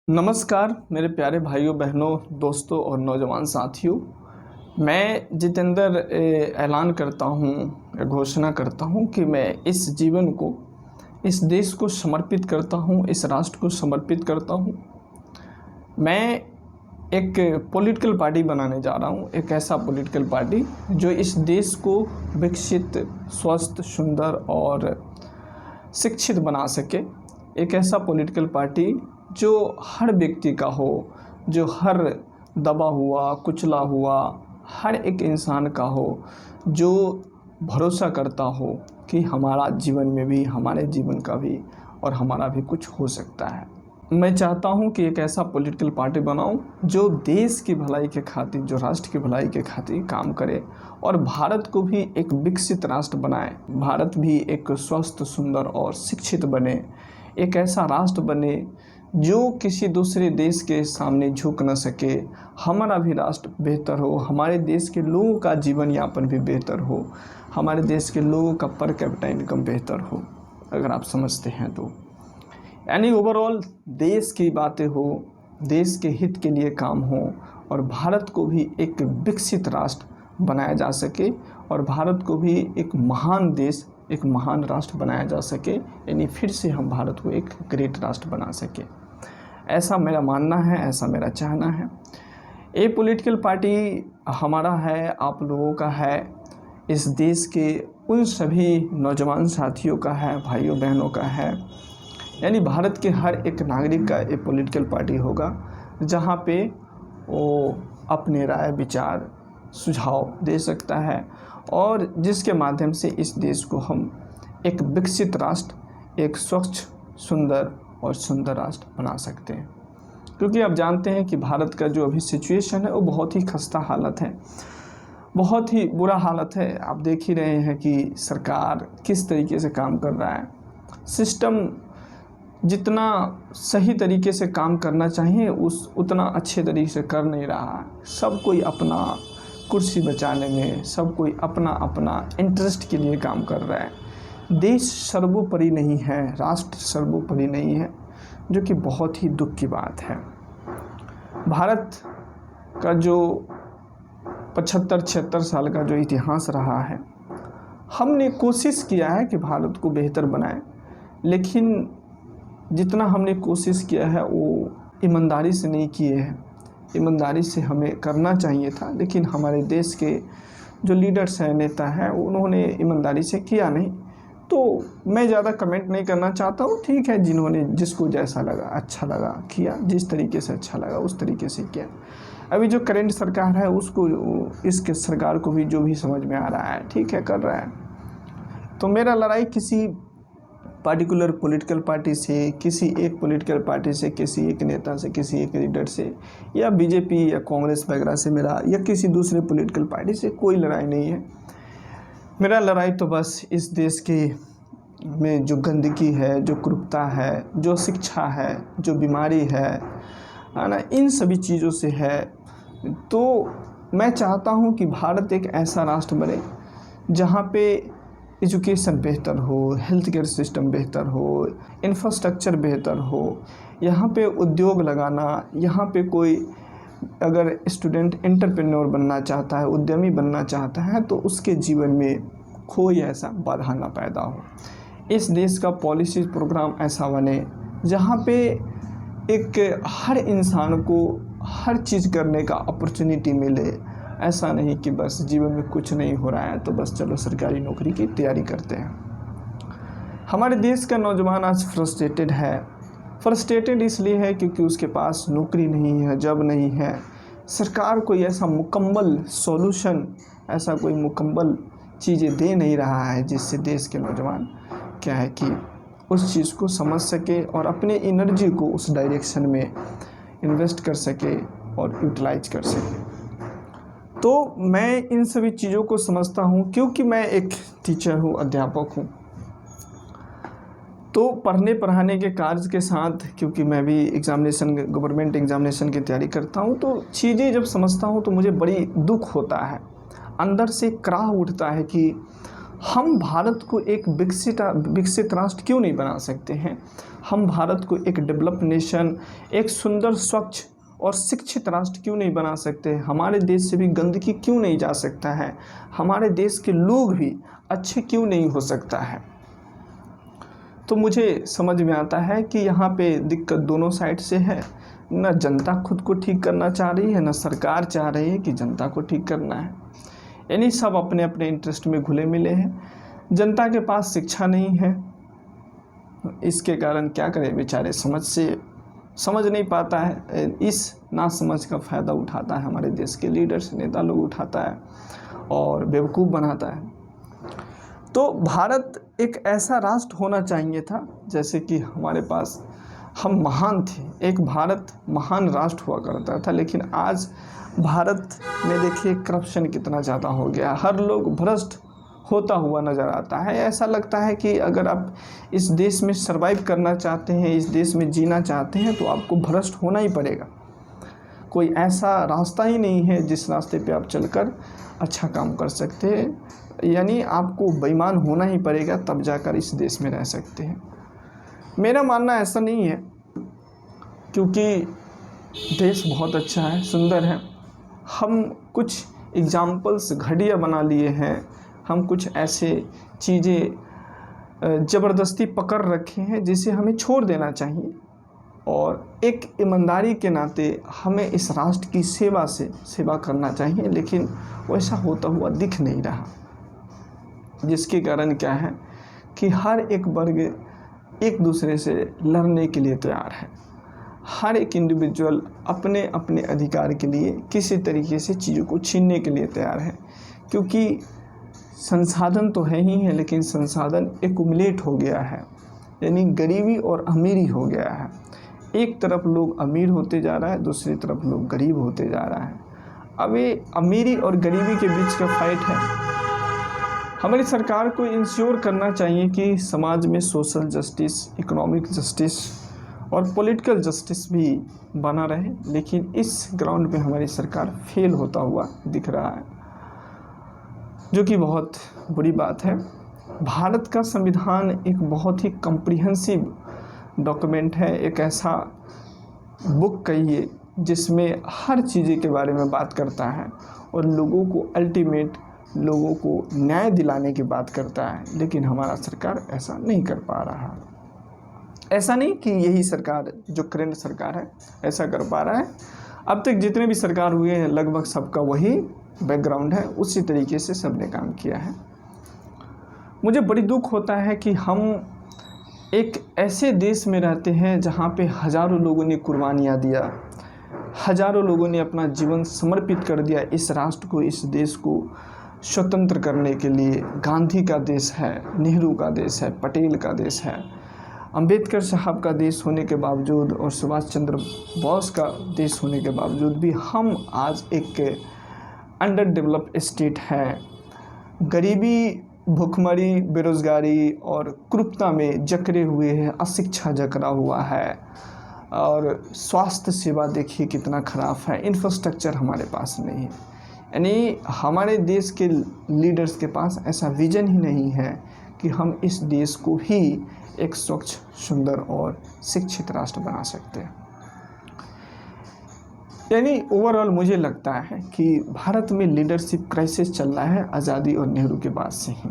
नमस्कार मेरे प्यारे भाइयों बहनों दोस्तों और नौजवान साथियों। मैं जितेंद्र ऐलान करता हूँ, घोषणा करता हूँ कि मैं इस जीवन को इस देश को समर्पित करता हूँ, इस राष्ट्र को समर्पित करता हूँ। मैं एक पॉलिटिकल पार्टी बनाने जा रहा हूँ, एक ऐसा पॉलिटिकल पार्टी जो इस देश को विकसित, स्वस्थ, सुंदर और शिक्षित बना सके। एक ऐसा पॉलिटिकल पार्टी जो हर व्यक्ति का हो, जो हर दबा हुआ, कुचला हुआ हर एक इंसान का हो, जो भरोसा करता हो कि हमारा जीवन में भी, हमारे जीवन का भी और हमारा भी कुछ हो सकता है। मैं चाहता हूं कि एक ऐसा पॉलिटिकल पार्टी बनाऊं जो देश की भलाई के खातिर, जो राष्ट्र की भलाई के खातिर काम करे और भारत को भी एक विकसित राष्ट्र बनाए। भारत भी एक स्वस्थ, सुंदर और शिक्षित बने। एक ऐसा राष्ट्र बने जो किसी दूसरे देश के सामने झुक न सके। हमारा भी राष्ट्र बेहतर हो, हमारे देश के लोगों का जीवन यापन भी बेहतर हो, हमारे देश के लोगों का पर कैपिटा इनकम बेहतर हो, अगर आप समझते हैं तो। यानी ओवरऑल देश की बातें हो, देश के हित के लिए काम हो और भारत को भी एक विकसित राष्ट्र बनाया जा सके और भारत को भी एक महान देश, एक महान राष्ट्र बनाया जा सके। यानी फिर से हम भारत को एक ग्रेट राष्ट्र बना सके। ऐसा मेरा मानना है, ऐसा मेरा चाहना है। ये पॉलिटिकल पार्टी हमारा है, आप लोगों का है, इस देश के उन सभी नौजवान साथियों का है, भाइयों बहनों का है। यानी भारत के हर एक नागरिक का एक पॉलिटिकल पार्टी होगा जहाँ पे वो अपने राय, विचार, सुझाव दे सकता है और जिसके माध्यम से इस देश को हम एक विकसित राष्ट्र, एक स्वच्छ, सुंदर और सुंदर राष्ट्र बना सकते हैं। क्योंकि आप जानते हैं कि भारत का जो अभी सिचुएशन है वो बहुत ही खस्ता हालत है, बहुत ही बुरा हालत है। आप देख ही रहे हैं कि सरकार किस तरीके से काम कर रहा है। सिस्टम जितना सही तरीके से काम करना चाहिए उतना अच्छे तरीके से कर नहीं रहा है। सब कोई अपना कुर्सी बचाने में, सब कोई अपना अपना इंटरेस्ट के लिए काम कर रहा है। देश सर्वोपरि नहीं है, राष्ट्र सर्वोपरि नहीं है, जो कि बहुत ही दुख की बात है। भारत का जो 75-76 साल का जो इतिहास रहा है, हमने कोशिश किया है कि भारत को बेहतर बनाएं, लेकिन जितना हमने कोशिश किया है वो ईमानदारी से नहीं किए हैं। ईमानदारी से हमें करना चाहिए था, लेकिन हमारे देश के जो लीडर्स हैं, नेता हैं, उन्होंने ईमानदारी से किया नहीं। तो मैं ज़्यादा कमेंट नहीं करना चाहता हूँ। ठीक है, जिन्होंने, जिसको जैसा लगा, अच्छा लगा किया, जिस तरीके से अच्छा लगा उस तरीके से किया। अभी जो करंट सरकार है उसको, इसके सरकार को भी जो भी समझ में आ रहा है, ठीक है, कर रहा है। तो मेरा लड़ाई किसी पार्टिकुलर पॉलिटिकल पार्टी से, किसी एक पॉलिटिकल पार्टी से, किसी एक नेता से, किसी एक लीडर से या बीजेपी या कांग्रेस वगैरह से मेरा, या किसी दूसरे पॉलिटिकल पार्टी से कोई लड़ाई नहीं है। मेरा लड़ाई तो बस इस देश के में जो गंदगी है, जो कुरूपता है, जो शिक्षा है, जो बीमारी है ना, इन सभी चीज़ों से है। तो मैं चाहता हूँ कि भारत एक ऐसा राष्ट्र बने जहाँ पे एजुकेशन बेहतर हो, हेल्थ केयर सिस्टम बेहतर हो, इंफ्रास्ट्रक्चर बेहतर हो। यहाँ पे उद्योग लगाना, यहाँ पे कोई अगर स्टूडेंट एंटरप्रेन्योर बनना चाहता है, उद्यमी बनना चाहता है, तो उसके जीवन में कोई ऐसा बाधा ना पैदा हो। इस देश का पॉलिसी प्रोग्राम ऐसा बने जहाँ पे एक हर इंसान को हर चीज़ करने का अपॉर्चुनिटी मिले। ऐसा नहीं कि बस जीवन में कुछ नहीं हो रहा है तो बस चलो सरकारी नौकरी की तैयारी करते हैं। हमारे देश का नौजवान आज फ्रस्ट्रेटेड है। फ्रस्ट्रेटेड इसलिए है क्योंकि उसके पास नौकरी नहीं है, जॉब नहीं है। सरकार कोई ऐसा मुकम्मल सॉल्यूशन, ऐसा कोई मुकम्मल चीज़ें दे नहीं रहा है जिससे देश के नौजवान क्या है कि उस चीज़ को समझ सके और अपने एनर्जी को उस डायरेक्शन में इन्वेस्ट कर सके और यूटिलाइज कर सके। तो मैं इन सभी चीज़ों को समझता हूँ क्योंकि मैं एक टीचर हूँ, अध्यापक हूँ। तो पढ़ने पढ़ाने के कार्य के साथ, क्योंकि मैं भी एग्ज़ामिनेशन, गवर्नमेंट एग्ज़ामिनेशन की तैयारी करता हूँ, तो चीज़ें जब समझता हूँ तो मुझे बड़ी दुख होता है, अंदर से कराह उठता है कि हम भारत को एक विकसित राष्ट्र क्यों नहीं बना सकते हैं? हम भारत को एक डेवलप नेशन, एक सुंदर, स्वच्छ और शिक्षित राष्ट्र क्यों नहीं बना सकते? हमारे देश से भी गंदगी क्यों नहीं जा सकता है? हमारे देश के लोग भी अच्छे क्यों नहीं हो सकता है? तो मुझे समझ में आता है कि यहाँ पे दिक्कत दोनों साइड से है। न जनता खुद को ठीक करना चाह रही है, न सरकार चाह रही है कि जनता को ठीक करना है। यानी सब अपने अपने इंटरेस्ट में घुले मिले हैं। जनता के पास शिक्षा नहीं है, इसके कारण क्या करें बेचारे, समझ नहीं पाता है। इस नासमझ का फ़ायदा उठाता है हमारे देश के लीडर्स, नेता लोग उठाता है और बेवकूफ़ बनाता है। तो भारत एक ऐसा राष्ट्र होना चाहिए था जैसे कि हमारे पास हम महान थे, एक भारत महान राष्ट्र हुआ करता था। लेकिन आज भारत में देखिए करप्शन कितना ज़्यादा हो गया, हर लोग भ्रष्ट होता हुआ नज़र आता है। ऐसा लगता है कि अगर आप इस देश में सर्वाइव करना चाहते हैं, इस देश में जीना चाहते हैं, तो आपको भ्रष्ट होना ही पड़ेगा। कोई ऐसा रास्ता ही नहीं है जिस रास्ते पे आप चलकर अच्छा काम कर सकते हैं। यानी आपको बेईमान होना ही पड़ेगा, तब जाकर इस देश में रह सकते हैं। मेरा मानना ऐसा नहीं है, क्योंकि देश बहुत अच्छा है, सुंदर है। हम कुछ एग्जाम्पल्स घटिया बना लिए हैं, हम कुछ ऐसे चीज़ें ज़बरदस्ती पकड़ रखे हैं जिसे हमें छोड़ देना चाहिए, और एक ईमानदारी के नाते हमें इस राष्ट्र की सेवा करना चाहिए। लेकिन वैसा होता हुआ दिख नहीं रहा, जिसके कारण क्या है कि हर एक वर्ग एक दूसरे से लड़ने के लिए तैयार है। हर एक इंडिविजुअल अपने अपने अधिकार के लिए किसी तरीके से चीज़ों को छीनने के लिए तैयार है, क्योंकि संसाधन तो है ही है, लेकिन संसाधन एक्युमुलेट हो गया है, यानी गरीबी और अमीरी हो गया है। एक तरफ लोग अमीर होते जा रहा है, दूसरी तरफ लोग गरीब होते जा रहा है। अब ये अमीरी और गरीबी के बीच का फाइट है। हमारी सरकार को इंश्योर करना चाहिए कि समाज में सोशल जस्टिस, इकोनॉमिक जस्टिस और पॉलिटिकल जस्टिस भी बना रहे, लेकिन इस ग्राउंड पे हमारी सरकार फेल होता हुआ दिख रहा है, जो कि बहुत बुरी बात है। भारत का संविधान एक बहुत ही कॉम्प्रिहेंसिव डॉक्यूमेंट है, एक ऐसा बुक कहिए जिसमें हर चीज़ के बारे में बात करता है और लोगों को न्याय दिलाने की बात करता है। लेकिन हमारा सरकार ऐसा नहीं कर पा रहा। ऐसा नहीं कि यही सरकार जो करंट सरकार है ऐसा कर पा रहा है। अब तक जितने भी सरकार हुए हैं लगभग सबका वही बैकग्राउंड है, उसी तरीके से सबने काम किया है। मुझे बड़ी दुख होता है कि हम एक ऐसे देश में रहते हैं जहाँ पे हज़ारों लोगों ने कुर्बानियाँ दिया, हज़ारों लोगों ने अपना जीवन समर्पित कर दिया इस राष्ट्र को, इस देश को स्वतंत्र करने के लिए। गांधी का देश है, नेहरू का देश है, पटेल का देश है, अंबेडकर साहब का देश होने के बावजूद और सुभाष चंद्र बोस का देश होने के बावजूद भी हम आज एक अंडर डेवलप्ड स्टेट है। गरीबी, भुखमरी, बेरोज़गारी और कुरूपता में जकड़े हुए हैं, अशिक्षा जकड़ा हुआ है, और स्वास्थ्य सेवा देखिए कितना ख़राब है, इंफ्रास्ट्रक्चर हमारे पास नहीं है। यानी हमारे देश के लीडर्स के पास ऐसा विज़न ही नहीं है कि हम इस देश को ही एक स्वच्छ, सुंदर और शिक्षित राष्ट्र बना सकते हैं। यानी ओवरऑल मुझे लगता है कि भारत में लीडरशिप क्राइसिस चल रहा है आज़ादी और नेहरू के बाद से ही,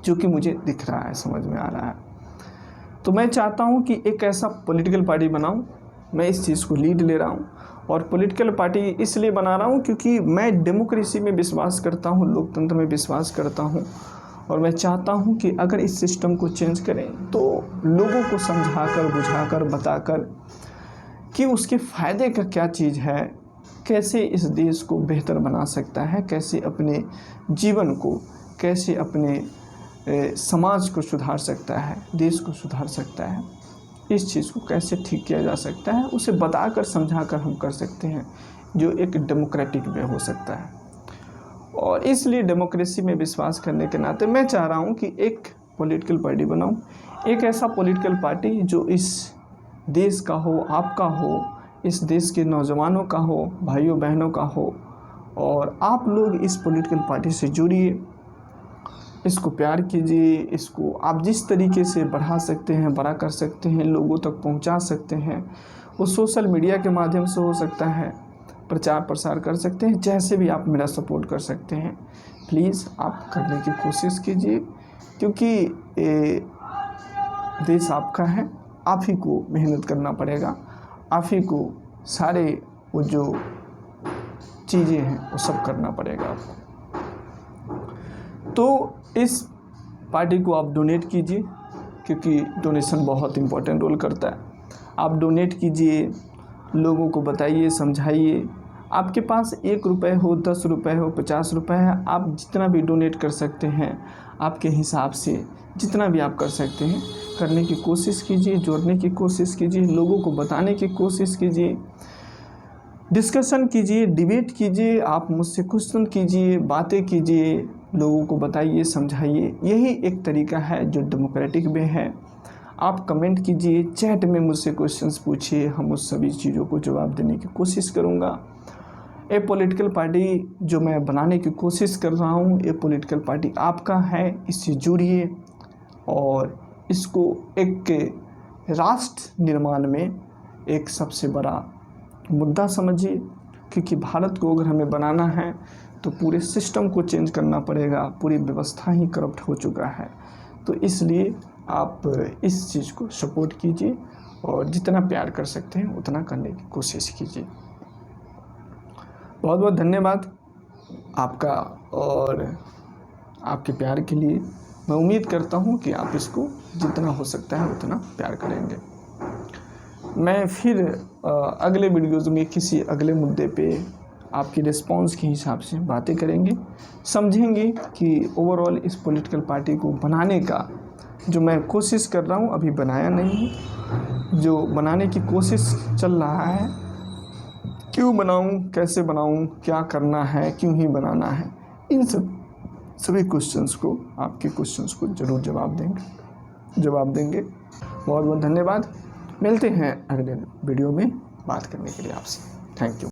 जो कि मुझे दिख रहा है, समझ में आ रहा है। तो मैं चाहता हूं कि एक ऐसा पॉलिटिकल पार्टी बनाऊं। मैं इस चीज़ को लीड ले रहा हूं, और पॉलिटिकल पार्टी इसलिए बना रहा हूं क्योंकि मैं डेमोक्रेसी में विश्वास करता हूं, लोकतंत्र में विश्वास करता हूं, और मैं चाहता हूं कि अगर इस सिस्टम को चेंज करें तो लोगों को समझाकर, बुझाकर, बताकर कि उसके फ़ायदे का क्या चीज़ है, कैसे इस देश को बेहतर बना सकता है, कैसे अपने जीवन को, कैसे अपने समाज को सुधार सकता है, देश को सुधार सकता है, इस चीज़ को कैसे ठीक किया जा सकता है, उसे बताकर, समझाकर हम कर सकते हैं, जो एक डेमोक्रेटिक वे हो सकता है। और इसलिए डेमोक्रेसी में विश्वास करने के नाते मैं चाह रहा हूँ कि एक पॉलिटिकल पार्टी बनाऊँ, एक ऐसा पॉलिटिकल पार्टी जो इस देश का हो, आपका हो, इस देश के नौजवानों का हो, भाइयों बहनों का हो, और आप लोग इस पॉलिटिकल पार्टी से जुड़िए। इसको प्यार कीजिए, इसको आप जिस तरीके से बढ़ा सकते हैं बड़ा कर सकते हैं, लोगों तक पहुंचा सकते हैं। वो सोशल मीडिया के माध्यम से हो सकता है, प्रचार प्रसार कर सकते हैं, जैसे भी आप मेरा सपोर्ट कर सकते हैं प्लीज़ आप करने की कोशिश कीजिए, क्योंकि देश आपका है, आप ही को मेहनत करना पड़ेगा, आप ही को सारे वो जो चीज़ें हैं वो सब करना पड़ेगा आपको। तो इस पार्टी को आप डोनेट कीजिए, क्योंकि डोनेशन बहुत इम्पोर्टेंट रोल करता है। आप डोनेट कीजिए, लोगों को बताइए, समझाइए। आपके पास 1 रुपये हो, 10 रुपये हो, 50 रुपये है, आप जितना भी डोनेट कर सकते हैं आपके हिसाब से, जितना भी आप कर सकते हैं करने की कोशिश कीजिए, जोड़ने की कोशिश कीजिए, लोगों को बताने की कोशिश कीजिए, डिस्कशन कीजिए, डिबेट कीजिए, आप मुझसे क्वेश्चन कीजिए, बातें कीजिए, लोगों को बताइए, समझाइए। यही एक तरीका है जो डेमोक्रेटिक वे है। आप कमेंट कीजिए, चैट में मुझसे क्वेश्चंस पूछिए, हम उस सभी चीज़ों को जवाब देने की कोशिश करूँगा। ये पॉलिटिकल पार्टी जो मैं बनाने की कोशिश कर रहा हूँ, ये पॉलिटिकल पार्टी आपका है, इससे जुड़िए और इसको एक राष्ट्र निर्माण में एक सबसे बड़ा मुद्दा समझिए, क्योंकि भारत को अगर हमें बनाना है तो पूरे सिस्टम को चेंज करना पड़ेगा, पूरी व्यवस्था ही करप्ट हो चुका है। तो इसलिए आप इस चीज़ को सपोर्ट कीजिए और जितना प्यार कर सकते हैं उतना करने की कोशिश कीजिए। बहुत बहुत धन्यवाद आपका और आपके प्यार के लिए। मैं उम्मीद करता हूँ कि आप इसको जितना हो सकता है उतना प्यार करेंगे। मैं फिर अगले वीडियोज़ में किसी अगले मुद्दे पे आपकी रिस्पांस के हिसाब से बातें करेंगे, समझेंगे कि ओवरऑल इस पॉलिटिकल पार्टी को बनाने का जो मैं कोशिश कर रहा हूँ, अभी बनाया नहीं है, जो बनाने की कोशिश चल रहा है, क्यों बनाऊँ, कैसे बनाऊँ, क्या करना है, क्यों ही बनाना है, इन सभी क्वेश्चंस को, आपके क्वेश्चंस को ज़रूर जवाब देंगे। बहुत बहुत धन्यवाद। मिलते हैं अगले वीडियो में बात करने के लिए आपसे। Thank you.